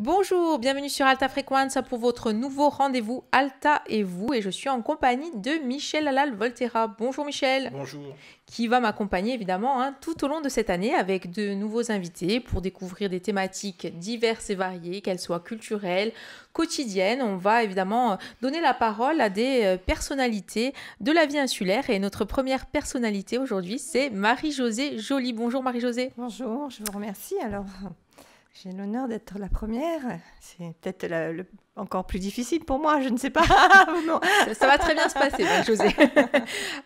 Bonjour, bienvenue sur Alta Frequenza pour votre nouveau rendez-vous Alta et vous. Et je suis en compagnie de Michel Halal-Volterra. Bonjour Michel, Bonjour. qui va m'accompagner évidemment tout au long de cette année avec de nouveaux invités pour découvrir des thématiques diverses et variées, qu'elles soient culturelles, quotidiennes. On va évidemment donner la parole à des personnalités de la vie insulaire. Et notre première personnalité aujourd'hui, c'est Marie-Josée Joly. Bonjour Marie-Josée. Bonjour, je vous remercie. Alors, j'ai l'honneur d'être la première. C'est peut-être encore plus difficile pour moi, je ne sais pas. Non. Ça va très bien se passer, Marie-Josée.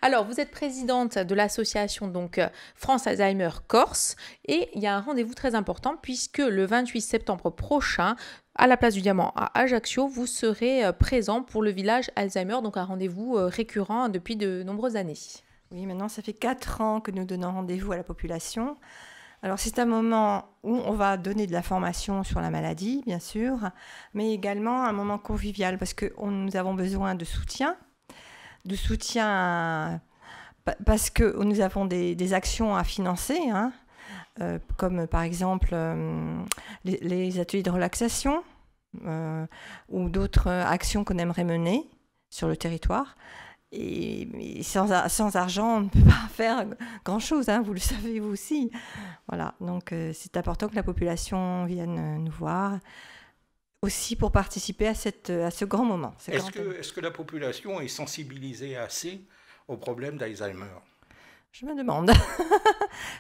Alors, vous êtes présidente de l'association donc France Alzheimer Corse et il y a un rendez-vous très important puisque le 28 septembre prochain, à la place du Diamant à Ajaccio, vous serez présent pour le village Alzheimer, donc un rendez-vous récurrent depuis de nombreuses années. Oui, maintenant, ça fait 4 ans que nous donnons rendez-vous à la population. Alors, c'est un moment où on va donner de la formation sur la maladie, bien sûr, mais également un moment convivial parce que nous avons besoin de soutien parce que nous avons des actions à financer, comme par exemple les ateliers de relaxation ou d'autres actions qu'on aimerait mener sur le territoire. Et sans argent, on ne peut pas faire grand-chose, vous le savez vous aussi. Voilà, donc c'est important que la population vienne nous voir, aussi pour participer à ce grand moment. Est-ce que la population est sensibilisée assez au problème d'Alzheimer ? Je me demande.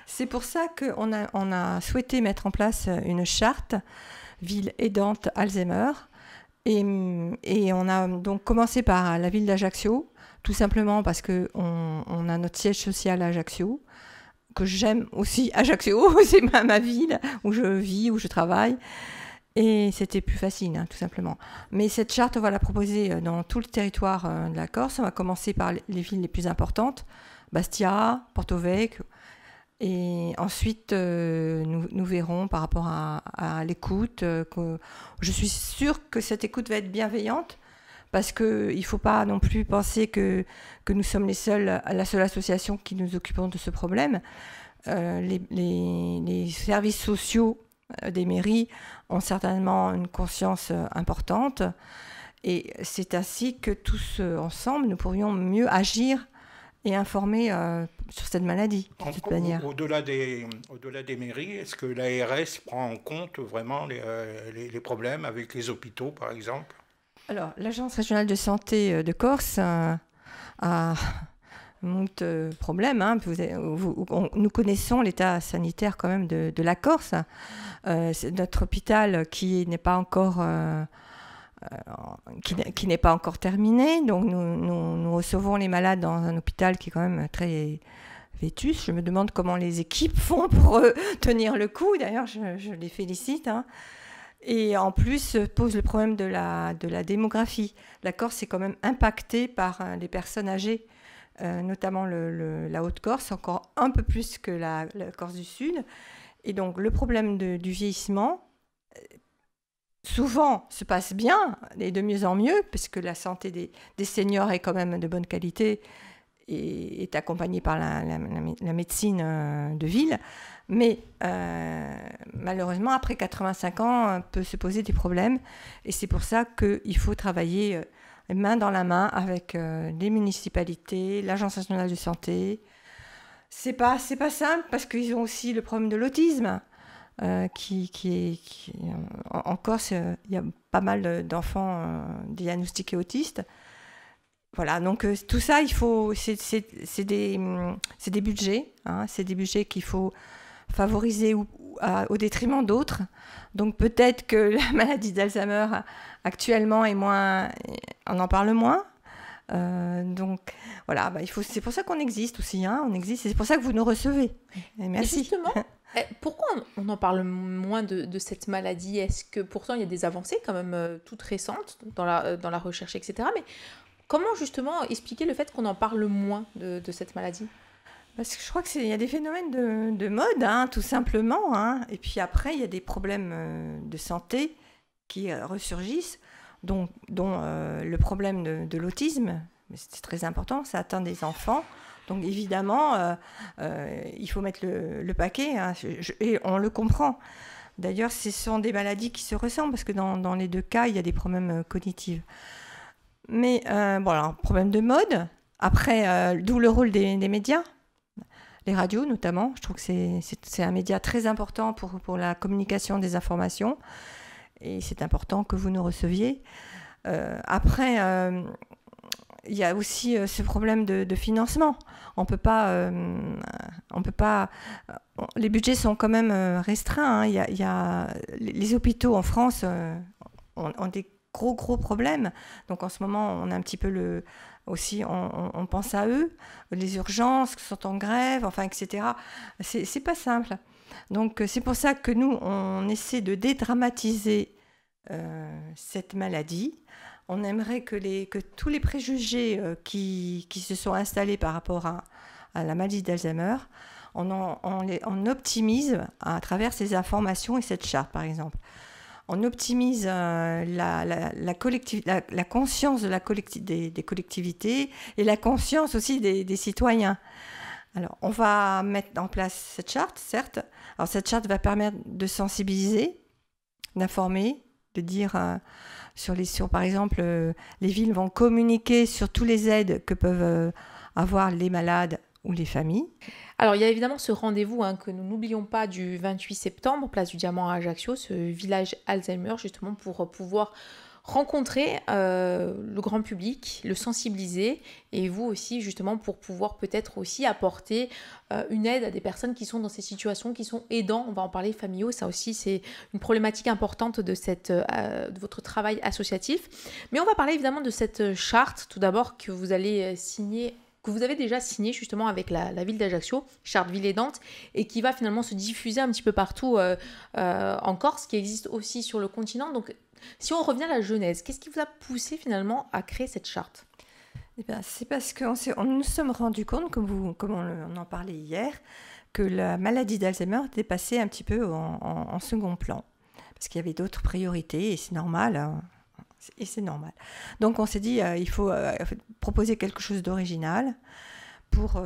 C'est pour ça qu'on a souhaité mettre en place une charte ville aidante Alzheimer. Et on a donc commencé par la ville d'Ajaccio, tout simplement parce qu'on a notre siège social à Ajaccio, que j'aime aussi Ajaccio, c'est ma ville où je vis, où je travaille. Et c'était plus facile, tout simplement. Mais cette charte, on va la proposer dans tout le territoire de la Corse. On va commencer par les villes les plus importantes, Bastia, Porto Vecchio. Et ensuite, nous verrons par rapport à l'écoute. Je suis sûre que cette écoute va être bienveillante parce qu'il ne faut pas non plus penser que nous sommes la seule association qui nous occupons de ce problème. Les services sociaux des mairies ont certainement une conscience importante et c'est ainsi que tous ensemble, nous pourrions mieux agir et informer sur cette maladie, de toute manière. Au-delà des mairies, est-ce que l'ARS prend en compte vraiment les problèmes avec les hôpitaux, par exemple ? Alors, l'Agence régionale de santé de Corse a moult problèmes. Nous connaissons l'état sanitaire quand même de la Corse. C'est notre hôpital qui n'est pas encore... qui n'est pas encore terminé. Donc, nous recevons les malades dans un hôpital qui est quand même très vétuste. Je me demande comment les équipes font pour tenir le coup. D'ailleurs, je les félicite. Et en plus, pose le problème de la démographie. La Corse est quand même impactée par les personnes âgées, notamment la Haute-Corse, encore un peu plus que la Corse du Sud. Et donc, le problème du vieillissement... souvent se passe bien et de mieux en mieux, parce que la santé des seniors est quand même de bonne qualité et est accompagnée par la médecine de ville. Mais malheureusement, après 85 ans, peut se poser des problèmes. Et c'est pour ça qu'il faut travailler main dans la main avec les municipalités, l'Agence nationale de santé. C'est pas simple, parce qu'ils ont aussi le problème de l'autisme. En Corse, il y a pas mal d'enfants diagnostiqués autistes. Voilà, donc tout ça, c'est des budgets, c'est des budgets qu'il faut favoriser au détriment d'autres. Donc peut-être que la maladie d'Alzheimer actuellement on en parle moins. Donc voilà, c'est pour ça qu'on existe aussi, on existe, et c'est pour ça que vous nous recevez. Et merci. Et justement, pourquoi on en parle moins de cette maladie? Est-ce que pourtant il y a des avancées quand même toutes récentes dans la recherche, etc. Mais comment justement expliquer le fait qu'on en parle moins de cette maladie? Parce que je crois qu'il y a des phénomènes de mode, tout simplement. Et puis après, il y a des problèmes de santé qui ressurgissent, dont le problème de l'autisme. C'est très important, ça atteint des enfants. Donc évidemment, il faut mettre le paquet, et on le comprend. D'ailleurs, ce sont des maladies qui se ressemblent parce que dans les deux cas, il y a des problèmes cognitifs. Mais bon, alors, problème de mode. Après, d'où le rôle des médias, les radios notamment. Je trouve que c'est un média très important pour la communication des informations. Et c'est important que vous nous receviez. Après, il y a aussi ce problème de financement. On peut pas, les budgets sont quand même restreints. Hein. Il y a les hôpitaux en France ont des gros problèmes. Donc en ce moment, on a un petit peu aussi, on pense à eux, les urgences qui sont en grève, enfin, etc. C'est pas simple. Donc c'est pour ça que nous, on essaie de dédramatiser cette maladie. On aimerait que tous les préjugés qui se sont installés par rapport à la maladie d'Alzheimer, on optimise à travers ces informations et cette charte, par exemple. On optimise la conscience des collectivités et la conscience aussi des citoyens. Alors, on va mettre en place cette charte, certes. Alors, cette charte va permettre de sensibiliser, d'informer, de dire par exemple, les villes vont communiquer sur tous les aides que peuvent avoir les malades ou les familles. Alors, il y a évidemment ce rendez-vous que nous n'oublions pas du 28 septembre, place du Diamant à Ajaccio, ce village Alzheimer, justement pour pouvoir rencontrer le grand public, le sensibiliser, et vous aussi, justement, pour pouvoir peut-être aussi apporter une aide à des personnes qui sont dans ces situations, qui sont aidants. On va en parler familiaux, ça aussi, c'est une problématique importante de votre travail associatif. Mais on va parler évidemment de cette charte, tout d'abord, que vous allez signer, que vous avez déjà signé justement avec la ville d'Ajaccio, charte ville aidante, et qui va finalement se diffuser un petit peu partout en Corse, qui existe aussi sur le continent. Donc, si on revient à la genèse, qu'est-ce qui vous a poussé finalement à créer cette charte ? Eh bien, c'est parce que nous nous sommes rendus compte, comme on en parlait hier, que la maladie d'Alzheimer était passée un petit peu en second plan, parce qu'il y avait d'autres priorités, et c'est normal. Hein. Et c'est normal. Donc on s'est dit, il faut proposer quelque chose d'original pour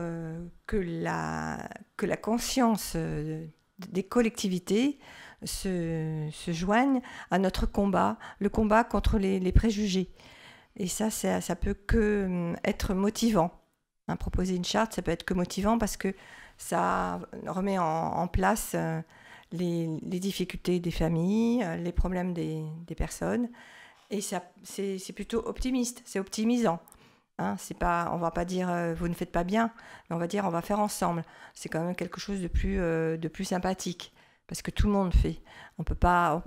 que la conscience des collectivités se joigne à notre combat, le combat contre les préjugés. Et ça peut que être motivant. Hein, proposer une charte, ça peut être que motivant parce que ça remet en place les difficultés des familles, les problèmes des personnes. Et ça, c'est plutôt optimiste, c'est optimisant. Hein, c'est pas, on va pas dire vous ne faites pas bien, mais on va dire on va faire ensemble. C'est quand même quelque chose de plus sympathique, parce que tout le monde fait. On peut pas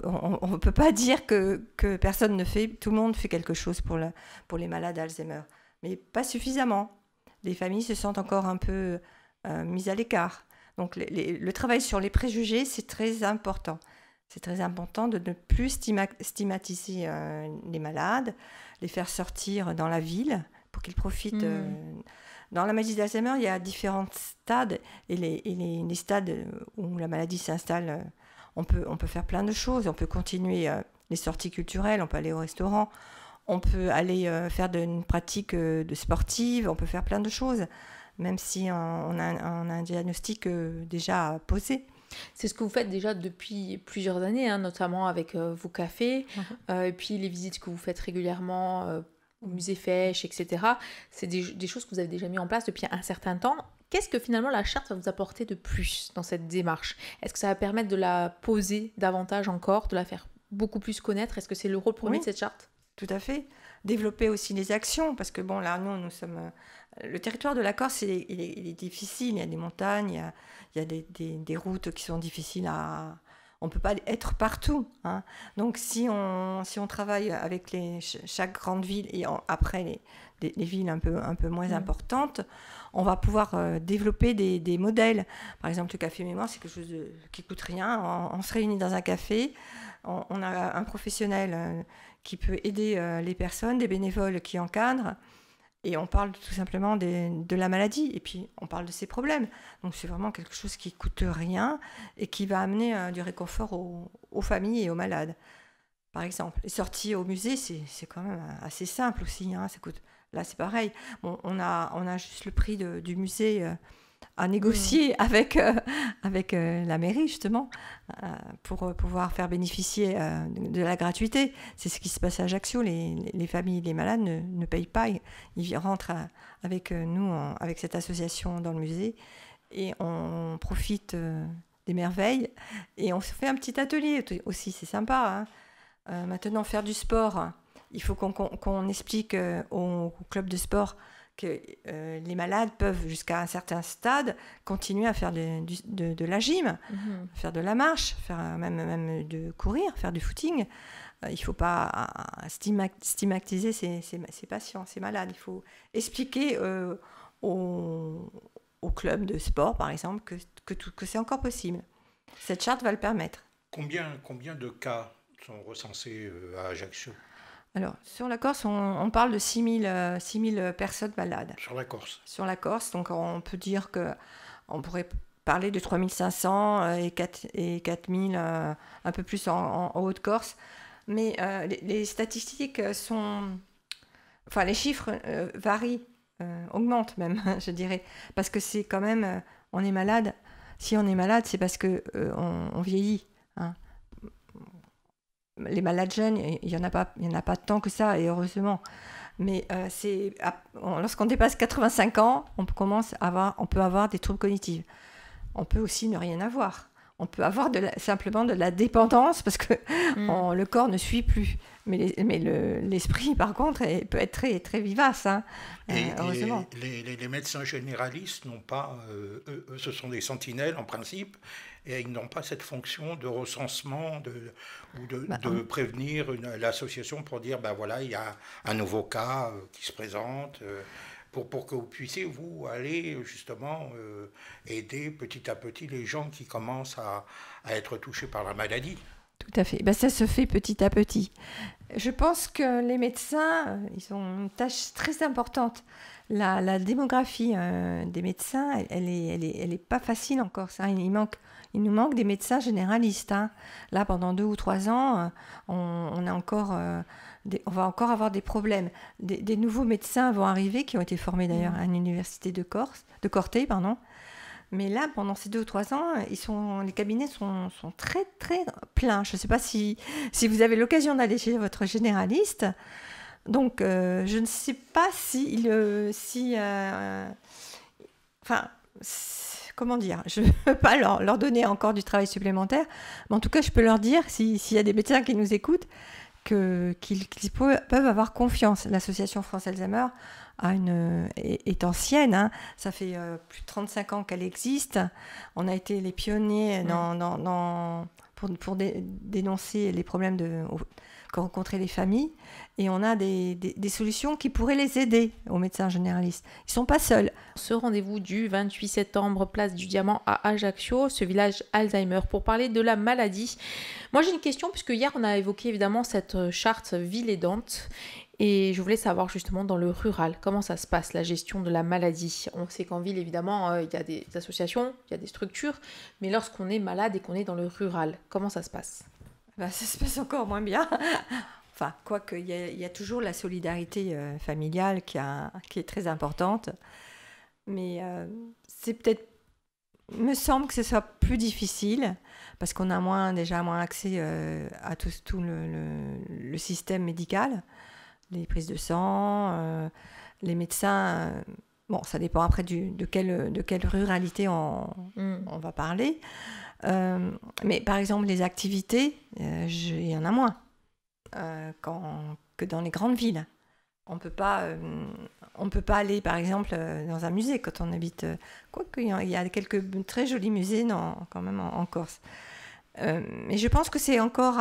dire que personne ne fait. Tout le monde fait quelque chose pour les malades d'Alzheimer, mais pas suffisamment. Les familles se sentent encore un peu mises à l'écart. Donc le travail sur les préjugés, c'est très important. C'est très important de ne plus stigmatiser les malades, les faire sortir dans la ville pour qu'ils profitent. Dans la maladie d'Alzheimer, il y a différents stades et les stades où la maladie s'installe, on peut faire plein de choses. On peut continuer les sorties culturelles, on peut aller au restaurant, on peut aller faire une pratique de sportive, on peut faire plein de choses, même si on a un diagnostic déjà posé. C'est ce que vous faites déjà depuis plusieurs années, notamment avec vos cafés, et puis les visites que vous faites régulièrement au musée Fesch, etc. C'est des choses que vous avez déjà mis en place depuis un certain temps. Qu'est-ce que finalement la charte va vous apporter de plus dans cette démarche ? Est-ce que ça va permettre de la poser davantage encore, de la faire beaucoup plus connaître ? Est-ce que c'est le rôle premier de cette charte ? Tout à fait. Développer aussi les actions, parce que bon, là, nous sommes... Le territoire de la Corse, il est difficile. Il y a des montagnes, il y a des routes qui sont difficiles à... On ne peut pas être partout. Hein. Donc, si on travaille avec chaque grande ville et après les villes un peu moins importantes, on va pouvoir développer des modèles. Par exemple, le café mémoire, c'est quelque chose qui ne coûte rien. On se réunit dans un café, on a un professionnel qui peut aider les personnes, des bénévoles qui encadrent. Et on parle tout simplement de la maladie, et puis on parle de ses problèmes. Donc c'est vraiment quelque chose qui ne coûte rien et qui va amener du réconfort aux familles et aux malades. Par exemple, les sorties au musée, c'est quand même assez simple aussi. Hein, ça coûte... Là, c'est pareil. Bon, on a juste le prix du musée à négocier avec la mairie, justement, pour pouvoir faire bénéficier de la gratuité. C'est ce qui se passe à Ajaccio. Les familles, les malades ne payent pas. Ils rentrent avec nous, avec cette association dans le musée, et on profite des merveilles. Et on se fait un petit atelier aussi, c'est sympa. Hein. Maintenant, faire du sport, il faut qu'on explique au club de sport que les malades peuvent, jusqu'à un certain stade, continuer à faire de la gym, faire de la marche, faire même de courir, faire du footing. Il ne faut pas stigmatiser ces patients, ces malades. Il faut expliquer au club de sport, par exemple, que c'est encore possible. Cette charte va le permettre. Combien de cas sont recensés à Ajaccio? Alors, sur la Corse, on parle de 6 000 personnes malades. Sur la Corse. Sur la Corse, donc on peut dire qu'on pourrait parler de 3 500 et 4 000 un peu plus en Haute-Corse. Mais les statistiques enfin, les chiffres varient, augmentent même, je dirais. Parce que c'est quand même, on est malade. Si on est malade, c'est parce qu'on vieillit. Hein. Les malades jeunes, il y en a pas tant que ça, et heureusement. Mais lorsqu'on dépasse 85 ans, on peut avoir des troubles cognitifs. On peut aussi ne rien avoir. On peut avoir simplement de la dépendance parce que le corps ne suit plus. Mais l'esprit, par contre, peut être très, très vivace. Hein, heureusement. Les médecins généralistes n'ont pas, eux, ce sont des sentinelles en principe, et ils n'ont pas cette fonction de recensement ou de prévenir l'association pour dire, voilà, il y a un nouveau cas qui se présente. Pour que vous puissiez, vous, aller justement aider petit à petit les gens qui commencent à être touchés par la maladie. Tout à fait. Ça se fait petit à petit. Je pense que les médecins, ils ont une tâche très importante. La démographie des médecins, elle est pas facile encore. Ça. Il nous manque des médecins généralistes. Hein. Là, pendant 2 ou 3 ans, on va encore avoir des problèmes. Des nouveaux médecins vont arriver, qui ont été formés d'ailleurs à l'université de Corté, pardon. Mais là, pendant ces 2 ou 3 ans, les cabinets sont très, très pleins. Je ne sais pas si vous avez l'occasion d'aller chez votre généraliste. Donc, je ne sais pas comment dire, je ne veux pas leur donner encore du travail supplémentaire, mais en tout cas, je peux leur dire, s'il y a des médecins qui nous écoutent, qu'ils peuvent avoir confiance. L'association France-Alzheimer est ancienne, hein. Ça fait plus de 35 ans qu'elle existe. On a été les pionniers pour dénoncer les problèmes qu'ont rencontrés les familles, et on a des solutions qui pourraient les aider aux médecins généralistes. Ils ne sont pas seuls. Ce rendez-vous du 28 septembre, place du Diamant à Ajaccio, ce village Alzheimer, pour parler de la maladie. Moi j'ai une question, puisque hier on a évoqué évidemment cette charte ville aidante, et je voulais savoir justement dans le rural, comment ça se passe la gestion de la maladie. On sait qu'en ville évidemment il y a des associations, il y a des structures, mais lorsqu'on est malade et qu'on est dans le rural, comment ça se passe ? Ça se passe encore moins bien. Enfin, quoique, il y a toujours la solidarité familiale qui est très importante. Mais c'est peut-être... Il me semble que ce soit plus difficile, parce qu'on a déjà moins accès à tout le système médical, les prises de sang, les médecins... ça dépend après de quelle ruralité on va parler. Mais par exemple, les activités, il y en a moins que dans les grandes villes. On peut pas aller, par exemple, dans un musée quand on habite. Quoique, il y a quelques très jolis musées quand même en Corse. Mais je pense que c'est encore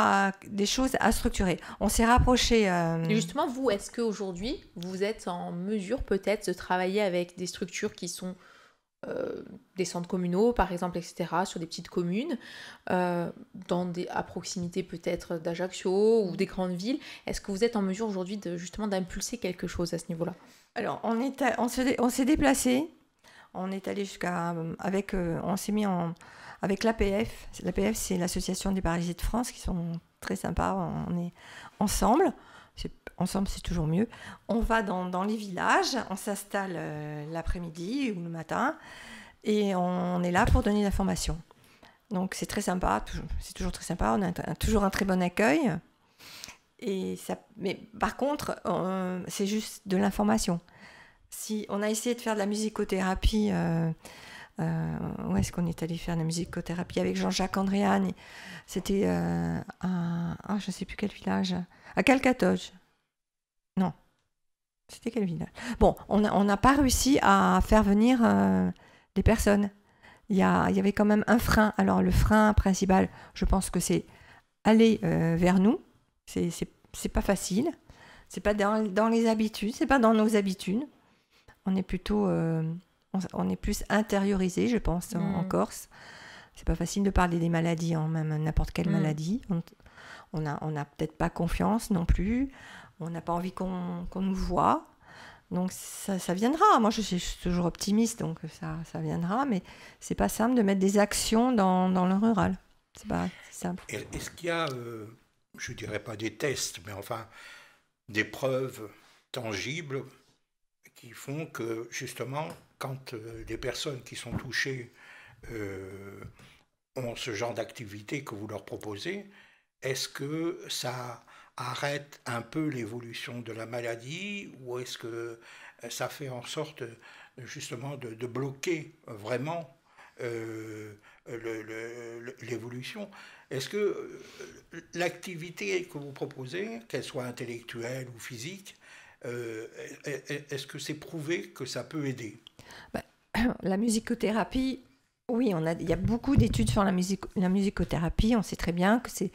des choses à structurer. On s'est rapproché... Et justement, vous, est-ce qu'aujourd'hui, vous êtes en mesure peut-être de travailler avec des structures qui sont des centres communaux, par exemple, etc., sur des petites communes, à proximité peut-être d'Ajaccio ou des grandes villes? Est-ce que vous êtes en mesure aujourd'hui justement d'impulser quelque chose à ce niveau-là? Alors, on s'est déplacé. On est allé on s'est mis avec l'APF. L'APF, c'est l'Association des paralysés de France, qui sont très sympas. On est ensemble. Ensemble, c'est toujours mieux. On va dans les villages, on s'installe l'après-midi ou le matin, et on est là pour donner l'information. Donc c'est très sympa, c'est toujours très sympa, on a toujours un très bon accueil. Mais par contre, c'est juste de l'information. Si on a essayé de faire de la musicothérapie, où est-ce qu'on est allé faire de la musicothérapie avec Jean-Jacques Andréane? C'était je ne sais plus quel village, à Calcatoge. Non, c'était quel village? Bon, on n'a pas réussi à faire venir des personnes. Il y avait quand même un frein. Alors le frein principal, je pense que c'est aller vers nous. C'est pas facile. C'est pas dans les habitudes. C'est pas dans nos habitudes. On est plutôt, on est plus intériorisé, je pense, en Corse. C'est pas facile de parler des maladies, même n'importe quelle maladie. On n'a peut-être pas confiance non plus. On n'a pas envie qu'on nous voit. Donc ça viendra. Moi, je suis toujours optimiste, donc ça viendra. Mais c'est pas simple de mettre des actions dans le rural. C'est pas simple. Est-ce qu'il y a, je dirais pas des tests, mais enfin des preuves tangibles qui font que justement, quand les personnes qui sont touchées ont ce genre d'activité que vous leur proposez, est-ce que ça arrête un peu l'évolution de la maladie ou est-ce que ça fait en sorte justement de bloquer vraiment l'évolution? Est-ce que l'activité que vous proposez, qu'elle soit intellectuelle ou physique, est-ce que c'est prouvé que ça peut aider? La musicothérapie, oui, il y a beaucoup d'études sur la musicothérapie. On sait très bien que c'est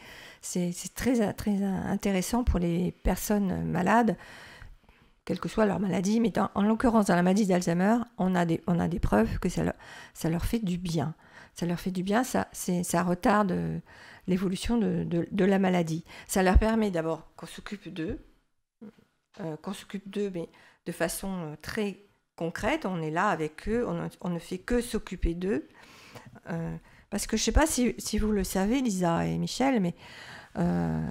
très, très intéressant pour les personnes malades, quelle que soit leur maladie. Mais en l'occurrence, dans la maladie d'Alzheimer, on a des preuves que ça leur fait du bien. Ça leur fait du bien, ça retarde l'évolution de la maladie. Ça leur permet d'abord qu'on s'occupe d'eux, mais de façon très concrète. On est là avec eux, on ne fait que s'occuper d'eux. Parce que je ne sais pas si vous le savez, Lisa et Michel, mais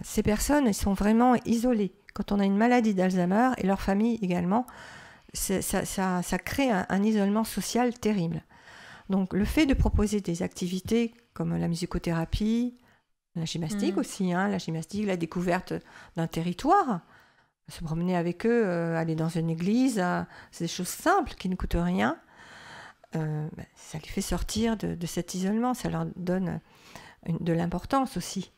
ces personnes, elles sont vraiment isolées. Quand on a une maladie d'Alzheimer, et leur famille également, ça crée un isolement social terrible. Donc le fait de proposer des activités comme la musicothérapie, la gymnastique aussi, la gymnastique, la découverte d'un territoire, se promener avec eux, aller dans une église, c'est des choses simples qui ne coûtent rien. Ça les fait sortir de cet isolement, ça leur donne de l'importance aussi.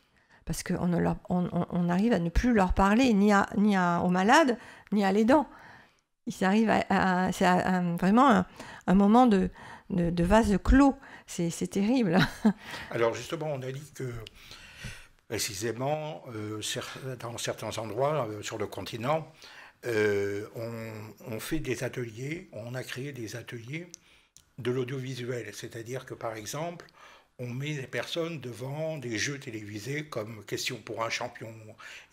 Parce qu'on arrive à ne plus leur parler ni aux malades, ni à l'aidant. Ils arrivent c'est vraiment un moment de vase clos. C'est terrible. Alors justement, on a dit que précisément, dans certains endroits sur le continent, on fait des ateliers, on a créé des ateliers de l'audiovisuel. C'est-à-dire que, par exemple, on met des personnes devant des jeux télévisés comme Question pour un champion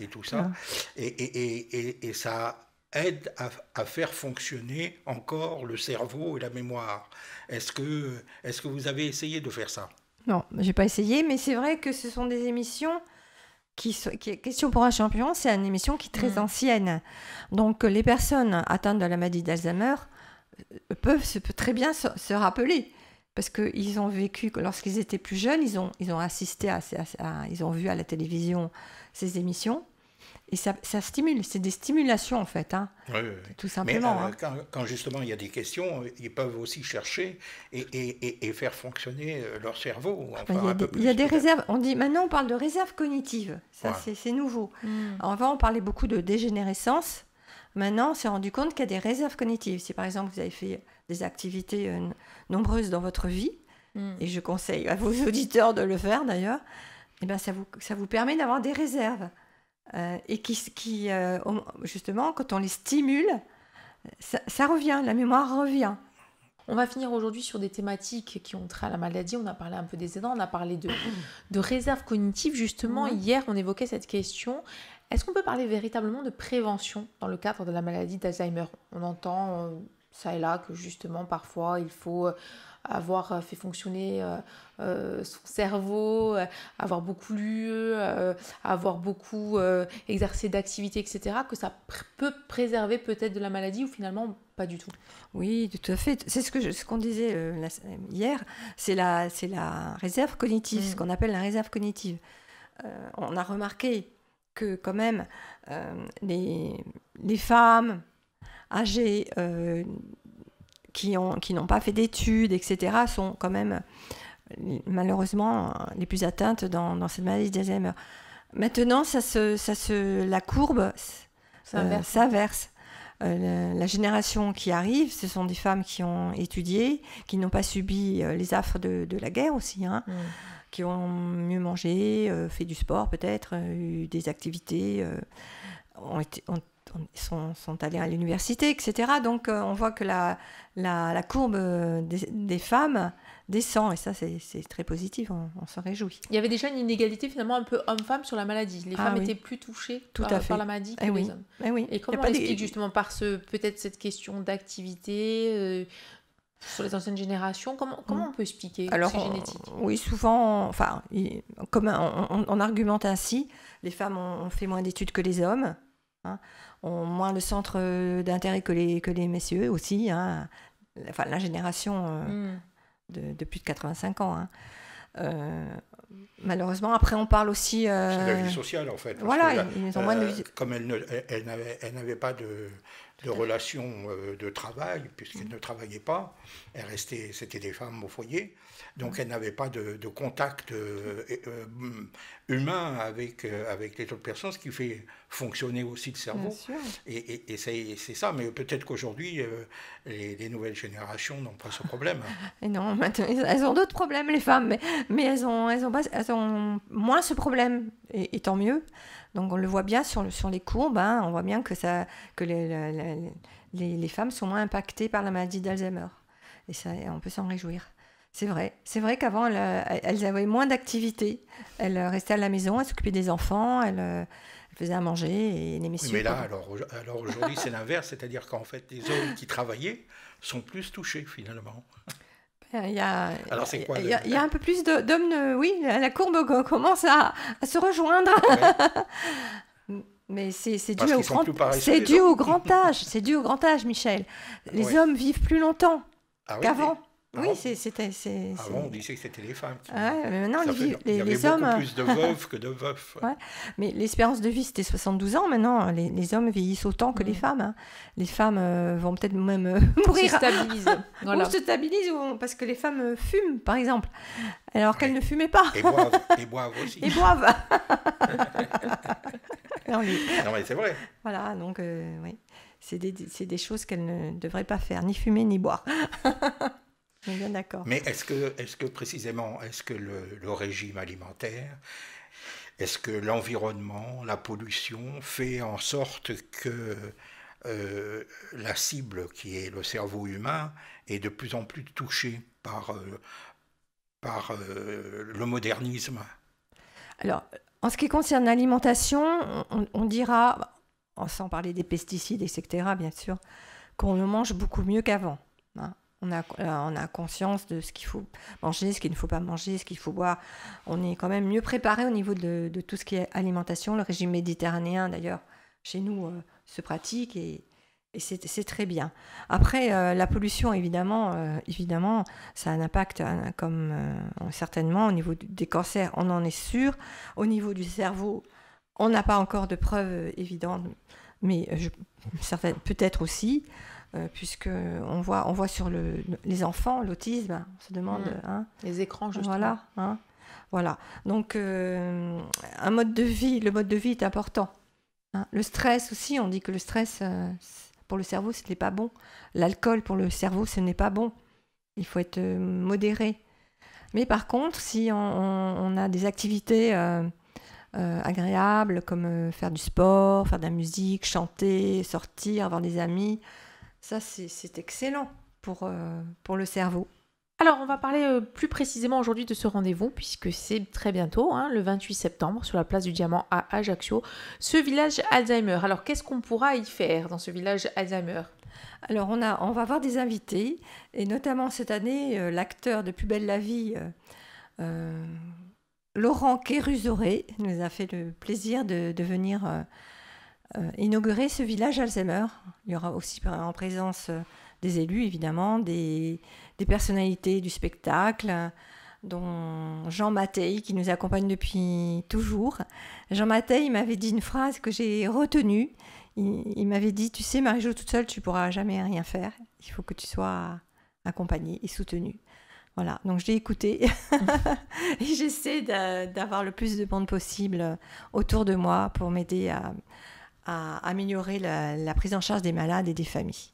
et tout ça. Et ça aide à faire fonctionner encore le cerveau et la mémoire. Est-ce que vous avez essayé de faire ça? Non, je n'ai pas essayé, mais c'est vrai que ce sont des émissions Question pour un champion, c'est une émission qui est très ancienne. Donc les personnes atteintes de la maladie d'Alzheimer peuvent très bien se rappeler. Parce qu'ils ont vécu, lorsqu'ils étaient plus jeunes, ils ont assisté ils ont vu à la télévision ces émissions. Et ça stimule, c'est des stimulations en fait, oui. Tout simplement. Mais quand justement il y a des questions, ils peuvent aussi chercher et faire fonctionner leur cerveau. Il y a des réserves, maintenant on parle de réserve cognitive, ça c'est nouveau. Avant on parlait beaucoup de dégénérescence, maintenant on s'est rendu compte qu'il y a des réserves cognitives. Si par exemple vous avez fait des activités nombreuses dans votre vie, et je conseille à vos auditeurs de le faire d'ailleurs, et ben ça vous permet d'avoir des réserves. Et qui justement, quand on les stimule, ça revient, la mémoire revient. On va finir aujourd'hui sur des thématiques qui ont trait à la maladie. On a parlé un peu des aidants, on a parlé de réserve cognitive. Justement, hier, on évoquait cette question. Est-ce qu'on peut parler véritablement de prévention dans le cadre de la maladie d'Alzheimer? On entend ça et là que justement, parfois, il faut avoir fait fonctionner son cerveau, avoir beaucoup lu, avoir beaucoup exercé d'activités, etc., que ça peut préserver peut-être de la maladie ou finalement pas du tout? Oui, tout à fait. C'est ce qu'on disait hier, c'est la réserve cognitive, ce qu'on appelle la réserve cognitive. On a remarqué que quand même les femmes âgées qui n'ont pas fait d'études, etc., sont quand même malheureusement les plus atteintes dans cette maladie d'Alzheimer. Maintenant, la courbe s'inverse. La génération qui arrive, ce sont des femmes qui ont étudié, qui n'ont pas subi les affres de la guerre aussi, qui ont mieux mangé, fait du sport peut-être, eu des activités, sont allées à l'université, etc. Donc on voit que la courbe des femmes descend, et ça c'est très positif, on s'en réjouit. Il y avait déjà une inégalité finalement un peu homme-femme sur la maladie. Les femmes étaient plus touchées par la maladie que les hommes. Et comment on l'explique justement par peut-être cette question d'activité sur les anciennes générations? Comment on peut expliquer que c'est génétique? Oui, souvent, comme on argumente ainsi, les femmes ont fait moins d'études que les hommes, ont moins le centre d'intérêt que les messieurs aussi, la génération de plus de 85 ans. Malheureusement, après on parle aussi... C'est la vie sociale en fait. Voilà, ils ont moins de vie. Comme elle n'avait pas de relation de travail, puisqu'elle ne travaillait pas, c'était des femmes au foyer, donc elle n'avait pas de contact humain avec les autres personnes, ce qui fait fonctionner aussi le cerveau. Et c'est ça, mais peut-être qu'aujourd'hui, les nouvelles générations n'ont pas ce problème. Et non, elles ont d'autres problèmes, les femmes, mais elles ont moins ce problème, et tant mieux. Donc on le voit bien sur les courbes, on voit bien que les femmes sont moins impactées par la maladie d'Alzheimer. Et ça, on peut s'en réjouir. C'est vrai qu'avant, elles avaient moins d'activités. Elles restaient à la maison, elles s'occupaient des enfants, elles faisaient à manger, et les messieurs... Mais là, alors aujourd'hui, c'est l'inverse, c'est-à-dire qu'en fait, les hommes qui travaillaient sont plus touchés, finalement. Alors c'est quoi? Il y a un peu plus d'hommes, oui, la courbe commence à se rejoindre. Ouais. Mais c'est dû au grand âge. C'est dû au grand âge, Michel. Les hommes vivent plus longtemps qu'avant. Oui, Avant, on disait que c'était les femmes. Mais maintenant, il y avait hommes... beaucoup plus de veuves que de veufs. Ouais. Mais l'espérance de vie, c'était 72 ans. Maintenant, les hommes vieillissent autant que les femmes. Les femmes vont peut-être même mourir. Se stabilisent. Voilà. Ou se stabilisent, parce que les femmes fument, par exemple, alors qu'elles ne fumaient pas. Et boivent aussi. Et boivent. Non, mais c'est vrai. Voilà, donc, oui. C'est des choses qu'elles ne devraient pas faire, ni fumer, ni boire. On est bien d'accord. Mais est-ce que précisément, le régime alimentaire, est-ce que l'environnement, la pollution fait en sorte que la cible qui est le cerveau humain est de plus en plus touchée par le modernisme? Alors, en ce qui concerne l'alimentation, on dira, sans parler des pesticides, etc., bien sûr, qu'on le mange beaucoup mieux qu'avant. On a conscience de ce qu'il faut manger, ce qu'il ne faut pas manger, ce qu'il faut boire. On est quand même mieux préparé au niveau de tout ce qui est alimentation. Le régime méditerranéen, d'ailleurs, chez nous, se pratique et c'est très bien. Après, la pollution, évidemment, ça a un impact, certainement, au niveau des cancers, on en est sûr. Au niveau du cerveau, on n'a pas encore de preuves évidentes, mais peut-être aussi. Puisque on voit sur les enfants l'autisme, on se demande les écrans justement. Voilà. Donc le mode de vie est important. Le stress aussi, on dit que le stress pour le cerveau ce n'est pas bon. L'alcool pour le cerveau ce n'est pas bon. Il faut être modéré. Mais par contre, si on a des activités agréables comme faire du sport, faire de la musique, chanter, sortir, avoir des amis. Ça, c'est excellent pour le cerveau. Alors, on va parler plus précisément aujourd'hui de ce rendez-vous, puisque c'est très bientôt, le 28 septembre, sur la place du Diamant à Ajaccio, ce village Alzheimer. Alors, qu'est-ce qu'on pourra y faire dans ce village Alzheimer ? Alors, on va avoir des invités, et notamment cette année, l'acteur de Plus belle la vie, Laurent Kérusoré, nous a fait le plaisir de venir inaugurer ce village Alzheimer. Il y aura aussi en présence des élus, évidemment, des personnalités du spectacle, dont Jean Mattei, qui nous accompagne depuis toujours. Jean Mattei m'avait dit une phrase que j'ai retenue. Il m'avait dit, tu sais, Marie-Jo, toute seule, tu ne pourras jamais rien faire. Il faut que tu sois accompagnée et soutenue. Voilà, donc je l'ai écouté et j'essaie d'avoir le plus de monde possible autour de moi pour m'aider à améliorer la prise en charge des malades et des familles.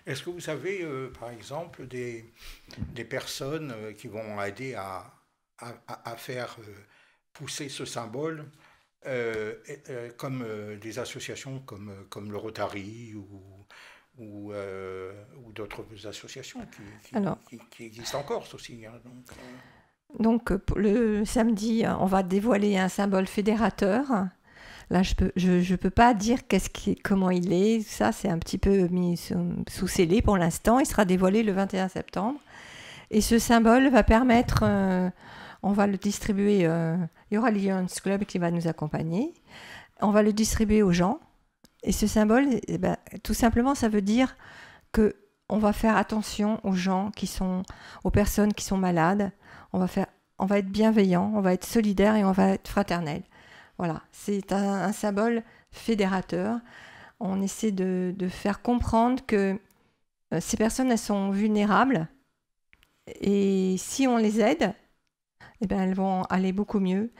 Est-ce que vous avez, par exemple, des personnes qui vont aider à faire pousser ce symbole, comme des associations comme le Rotary ou d'autres associations qui existent en Corse aussi, hein, donc, le samedi, on va dévoiler un symbole fédérateur. Là, je peux pas dire comment il est. Ça, c'est un petit peu mis sous scellé pour l'instant. Il sera dévoilé le 21 septembre. Et ce symbole va permettre, on va le distribuer, il y aura le Lions Club qui va nous accompagner. On va le distribuer aux gens. Et ce symbole, tout simplement, ça veut dire qu'on va faire attention aux gens aux personnes qui sont malades. On va être bienveillant, on va être solidaire et on va être fraternel. Voilà, c'est un symbole fédérateur. On essaie de faire comprendre que ces personnes, elles sont vulnérables. Et si on les aide, elles vont aller beaucoup mieux.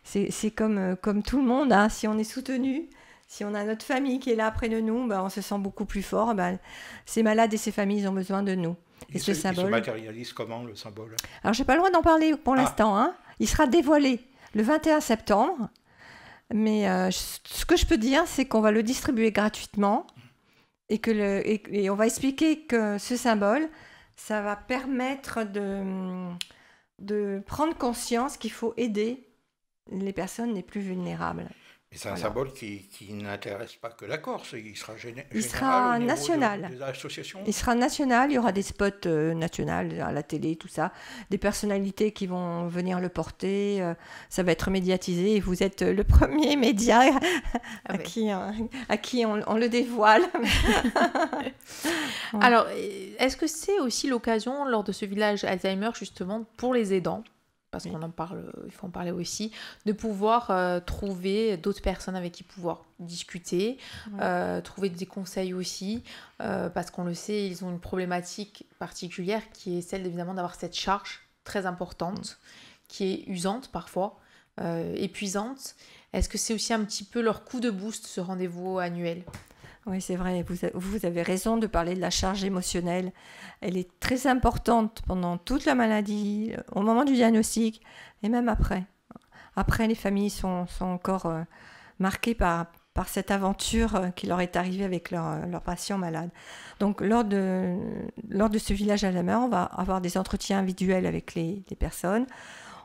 C'est comme tout le monde, hein. Si on est soutenu, si on a notre famille qui est là près de nous, on se sent beaucoup plus fort. Ces malades et ces familles, ils ont besoin de nous. Il se matérialise comment, le symbole ? Alors, je n'ai pas le droit d'en parler pour l'instant. Hein. Il sera dévoilé le 21 septembre. Mais ce que je peux dire, c'est qu'on va le distribuer gratuitement et on va expliquer que ce symbole, ça va permettre de prendre conscience qu'il faut aider les personnes les plus vulnérables. Et c'est un symbole qui n'intéresse pas que la Corse, il sera général. Il sera national. Des associations. Il sera national, il y aura des spots nationaux à la télé, tout ça, des personnalités qui vont venir le porter, ça va être médiatisé et vous êtes le premier média à qui on le dévoile. Ouais. Alors, est-ce que c'est aussi l'occasion lors de ce village Alzheimer justement pour les aidants, parce qu'on en parle, il faut en parler aussi, de pouvoir trouver d'autres personnes avec qui pouvoir discuter, trouver des conseils aussi, parce qu'on le sait, ils ont une problématique particulière qui est celle évidemment d'avoir cette charge très importante, qui est usante parfois, épuisante. Est-ce que c'est aussi un petit peu leur coup de boost, ce rendez-vous annuel ? Oui, c'est vrai, vous avez raison de parler de la charge émotionnelle. Elle est très importante pendant toute la maladie, au moment du diagnostic et même après. Après, les familles sont encore marquées par cette aventure qui leur est arrivée avec leur patient malade. Donc, lors de ce village Alzheimer, on va avoir des entretiens individuels avec les personnes.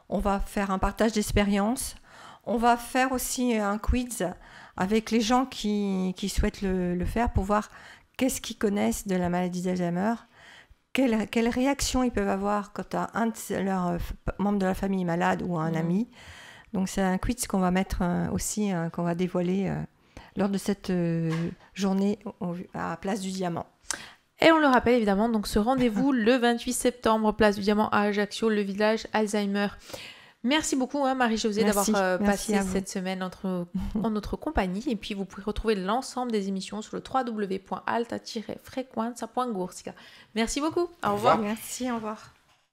On va faire un partage d'expériences. On va faire aussi un quiz avec les gens qui souhaitent le faire pour voir qu'est-ce qu'ils connaissent de la maladie d'Alzheimer, quelles réactions ils peuvent avoir quand un de leurs membres de la famille est malade ou un ami. Donc c'est un quiz qu'on va mettre aussi, qu'on va dévoiler lors de cette journée à Place du Diamant. Et on le rappelle évidemment, donc ce rendez-vous le 28 septembre, Place du Diamant à Ajaccio, le village Alzheimer. Merci beaucoup Marie-Josée d'avoir passé cette semaine en notre compagnie. Et puis vous pouvez retrouver l'ensemble des émissions sur le www.alta-frequenza.gursica. Merci beaucoup. Au revoir. Merci, au revoir.